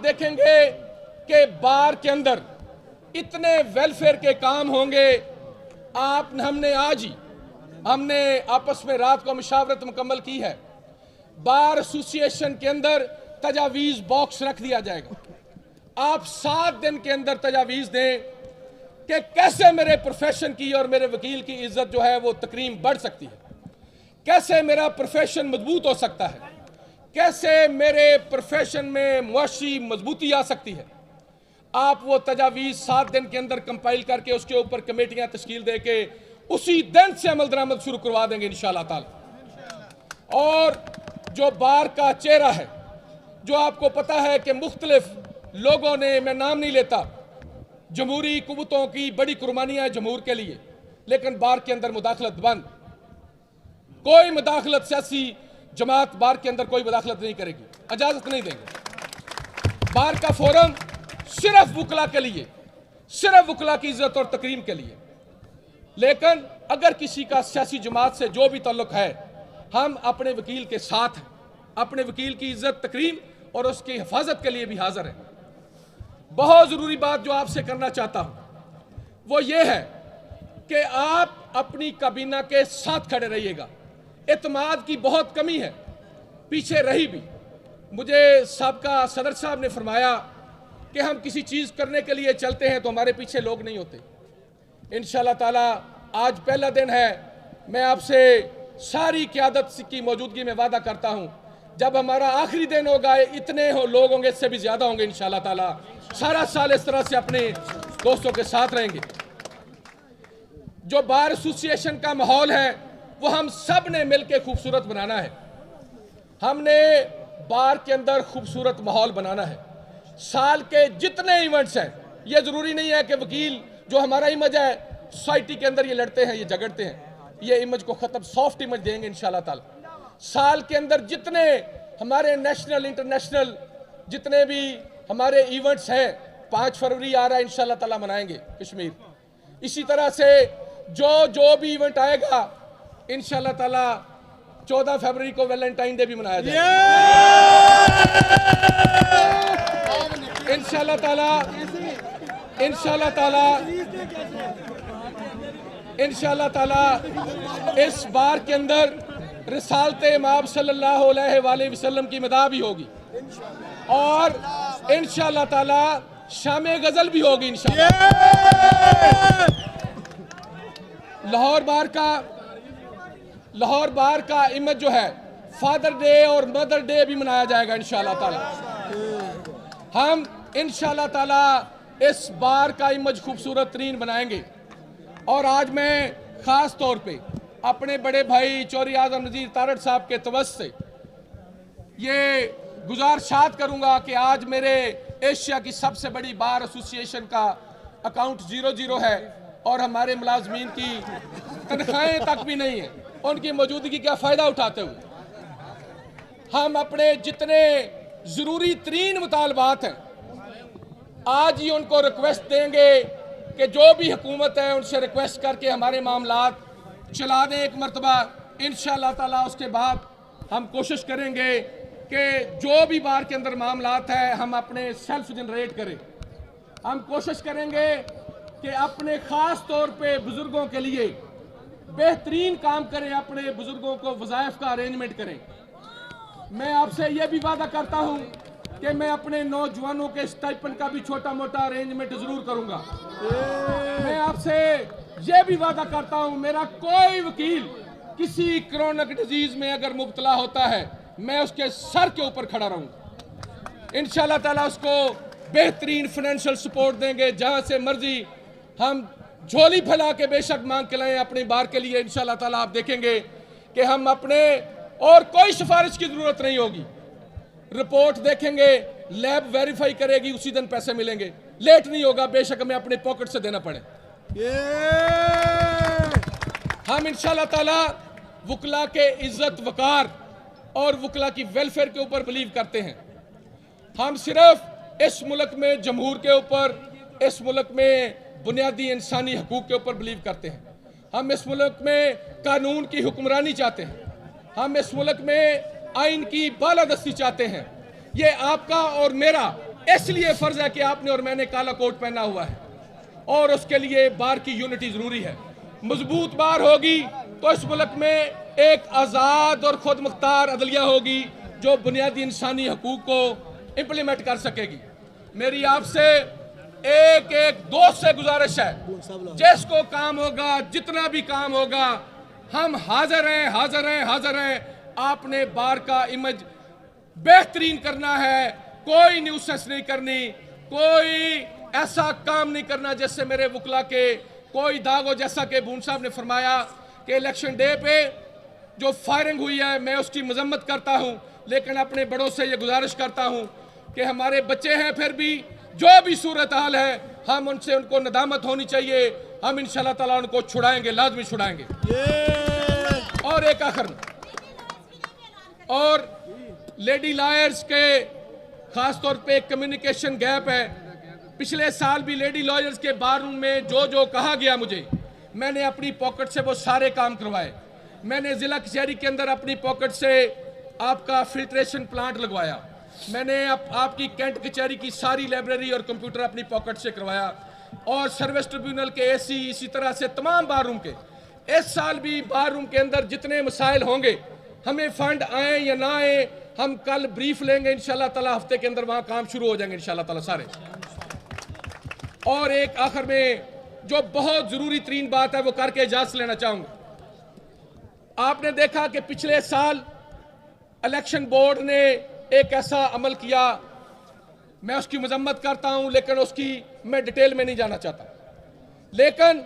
देखेंगे कि बार के अंदर इतने वेलफेयर के काम होंगे। हमने आज ही आपस में रात को मुशावरत मुकम्मल की है। बार एसोसिएशन के अंदर तजावीज़ बॉक्स रख दिया जाएगा। आप 7 दिन के अंदर तजावीज़ दें कि कैसे मेरे प्रोफेशन की और मेरे वकील की इज्जत जो है वो तकरीम बढ़ सकती है, कैसे मेरा प्रोफेशन मजबूत हो सकता है, कैसे मेरे प्रोफेशन में मुआशी मजबूती आ सकती है। आप वो तजावीज़ 7 दिन के अंदर कंपाइल करके उसके ऊपर कमेटियां तश्कील दे के उसी दिन से अमल दरामद शुरू करवा देंगे इंशाअल्लाह ताला। और जो बार का चेहरा है, जो आपको पता है कि मुख्तलिफ लोगों ने, मैं नाम नहीं लेता, जमहूरी कुव्वतों की बड़ी कुर्बानियां हैं जमहूर के लिए, लेकिन बार के अंदर मुदाखलत बंद। कोई मुदाखलत, सियासी जमात बार के अंदर कोई मुदाखलत नहीं करेगी, इजाजत नहीं देंगे। बार का फोरम सिर्फ वकला के लिए, सिर्फ वकला की इज्जत और तकरीम के लिए। लेकिन अगर किसी का सियासी जमात से जो भी ताल्लुक है, हम अपने वकील के साथ हैं, अपने वकील की इज्जत तकरीम और उसकी हिफाजत के लिए भी हाजिर हैं। बहुत ज़रूरी बात जो आपसे करना चाहता हूं वो ये है कि आप अपनी काबीना के साथ खड़े रहिएगा। एतमाद की बहुत कमी है, पीछे रही भी। मुझे साबका सदर साहब ने फरमाया कि हम किसी चीज़ करने के लिए चलते हैं तो हमारे पीछे लोग नहीं होते। इंशाअल्लाह ताला आज पहला दिन है। मैं आपसे सारी क़यादत की मौजूदगी में वादा करता हूं, जब हमारा आखिरी दिन होगा इतने लोग होंगे, इससे भी ज़्यादा होंगे इंशाअल्लाह ताला। सारा साल इस तरह से अपने दोस्तों के साथ रहेंगे। जो बार एसोसिएशन का माहौल है वो हम सब ने मिलकर खूबसूरत बनाना है। हमने बार के अंदर खूबसूरत माहौल बनाना है। साल के जितने इवेंट्स हैं, ये ज़रूरी नहीं है कि वकील जो हमारा इमेज है सोसाइटी के अंदर ये लड़ते हैं, ये झगड़ते हैं, ये इमेज को ख़त्म, सॉफ्ट इमेज देंगे इंशाअल्लाह ताला। साल के अंदर जितने हमारे नेशनल इंटरनेशनल जितने भी हमारे इवेंट्स हैं, 5 फरवरी आ रहा है इंशाअल्लाह ताला मनाएंगे कश्मीर। इसी तरह से जो भी इवेंट आएगा इंशाअल्लाह ताला 14 फरवरी को वैलेंटाइन डे भी मनाया जाएगा इंशाअल्लाह ताला। इंशाअल्लाह ताला इंशाअल्लाह ताला इस बार के अंदर रिसालत इमाम सल्लल्लाहु अलैहि वसल्लम की मदाह भी होगी और इंशाअल्लाह ताला शामे गजल भी होगी इंशाअल्लाह। लाहौर बार का इमेज जो है फादर डे और मदर डे भी मनाया जाएगा इंशाअल्लाह ताला। हम इंशाअल्लाह ताला इस बार का इमेज खूबसूरत तरीन बनाएंगे। और आज मैं ख़ास तौर पे अपने बड़े भाई चौधरी आज़म नज़ीर तारड़ साहब के तवज्जुह से ये गुजारिशात करूँगा कि आज मेरे एशिया की सबसे बड़ी बार एसोसिएशन का अकाउंट 00 है और हमारे मुलाजमीन की तनख्वाहें तक भी नहीं है। उनकी मौजूदगी का फ़ायदा उठाते हुए हम अपने जितने ज़रूरी तरीन मुतालबात हैं आज ही उनको रिक्वेस्ट देंगे कि जो भी हुकूमत है उनसे रिक्वेस्ट करके हमारे मामलात चला दें एक मरतबा इंशाअल्लाह ताला। उसके बाद हम कोशिश करेंगे कि जो भी बार के अंदर मामलात है हम अपने सेल्फ जनरेट करें। हम कोशिश करेंगे कि अपने ख़ास तौर पे बुज़ुर्गों के लिए बेहतरीन काम करें, अपने बुज़ुर्गों को वज़ाइफ का अरेंजमेंट करें। मैं आपसे यह भी वादा करता हूँ कि मैं अपने नौजवानों के स्टाइपेंड का भी छोटा मोटा अरेंजमेंट ज़रूर करूँगा। मैं आपसे यह भी वादा करता हूँ, मेरा कोई वकील किसी क्रोनिक डिजीज़ में अगर मुब्तला होता है मैं उसके सर के ऊपर खड़ा रहूँगा इंशाअल्लाह ताला। उसको बेहतरीन फाइनेंशियल सपोर्ट देंगे, जहाँ से मर्जी हम झोली फैला के बेशक मांग के लाएं अपनी बार के लिए इंशाअल्लाह ताला। आप देखेंगे कि हम अपने और कोई सिफारिश की ज़रूरत नहीं होगी। रिपोर्ट देखेंगे, लैब वेरीफाई करेगी, उसी दिन पैसे मिलेंगे, लेट नहीं होगा, बेशक हमें अपने पॉकेट से देना पड़े। हम इंशाअल्लाह ताला वकला के इज्जत वकार और वकला की वेलफेयर के ऊपर बिलीव करते हैं। हम सिर्फ इस मुल्क में जमहूर के ऊपर, इस मुल्क में बुनियादी इंसानी हकूक़ के ऊपर बिलीव करते हैं। हम इस मुल्क में कानून की हुक्मरानी चाहते हैं। हम इस मुल्क में आइन की बालादस्ती चाहते हैं। ये आपका और मेरा इसलिए फर्ज है कि आपने और मैंने काला कोट पहना हुआ है और उसके लिए बार की यूनिटी जरूरी है। मजबूत बार होगी तो इस मुल्क में एक आज़ाद और खुद मुख्तार अदलिया होगी जो बुनियादी इंसानी हकूक को इम्प्लीमेंट कर सकेगी। मेरी आपसे एक एक दोस्त से गुजारिश है, जिसको काम होगा, जितना भी काम होगा, हम हाजिर हैं, हाजिर हैं, हाजिर हैं। आपने बार का इमेज बेहतरीन करना है, कोई न्यूसेंस नहीं करनी, कोई ऐसा काम नहीं करना जिससे मेरे वकला के कोई दाग हो। जैसा कि बून साहब ने फरमाया कि इलेक्शन डे पे जो फायरिंग हुई है मैं उसकी मजम्मत करता हूं, लेकिन अपने बड़ों से ये गुजारिश करता हूं कि हमारे बच्चे हैं, फिर भी जो भी सूरत हाल है हम उनसे उनको नदामत होनी चाहिए। हम इंशाल्लाह ताला उनको छुड़ाएंगे, लाजमी छुड़ाएंगे। और एक आखिर और लेडी लॉयर्स के खास तौर पे कम्युनिकेशन गैप है। पिछले साल भी लेडी लॉयर्स के बार रूम में जो जो कहा गया मुझे, मैंने अपनी पॉकेट से वो सारे काम करवाए। मैंने जिला कचहरी के अंदर अपनी पॉकेट से आपका फिल्ट्रेशन प्लांट लगवाया। मैंने आपकी कैंट कचहरी की सारी लाइब्रेरी और कंप्यूटर अपनी पॉकेट से करवाया और सर्विस ट्रिब्यूनल के एसी, इसी तरह से तमाम बार रूम के। इस साल भी बार रूम के अंदर जितने मसाइल होंगे, हमें फंड आए या ना आए, हम कल ब्रीफ लेंगे इंशाल्लाह ताला। हफ्ते के अंदर वहां काम शुरू हो जाएंगे इंशाल्लाह ताला सारे। और एक आखिर में जो बहुत जरूरी तरीन बात है वो करके इजाजत लेना चाहूंगा। आपने देखा कि पिछले साल इलेक्शन बोर्ड ने एक ऐसा अमल किया, मैं उसकी मजम्मत करता हूं, लेकिन उसकी मैं डिटेल में नहीं जाना चाहता, लेकिन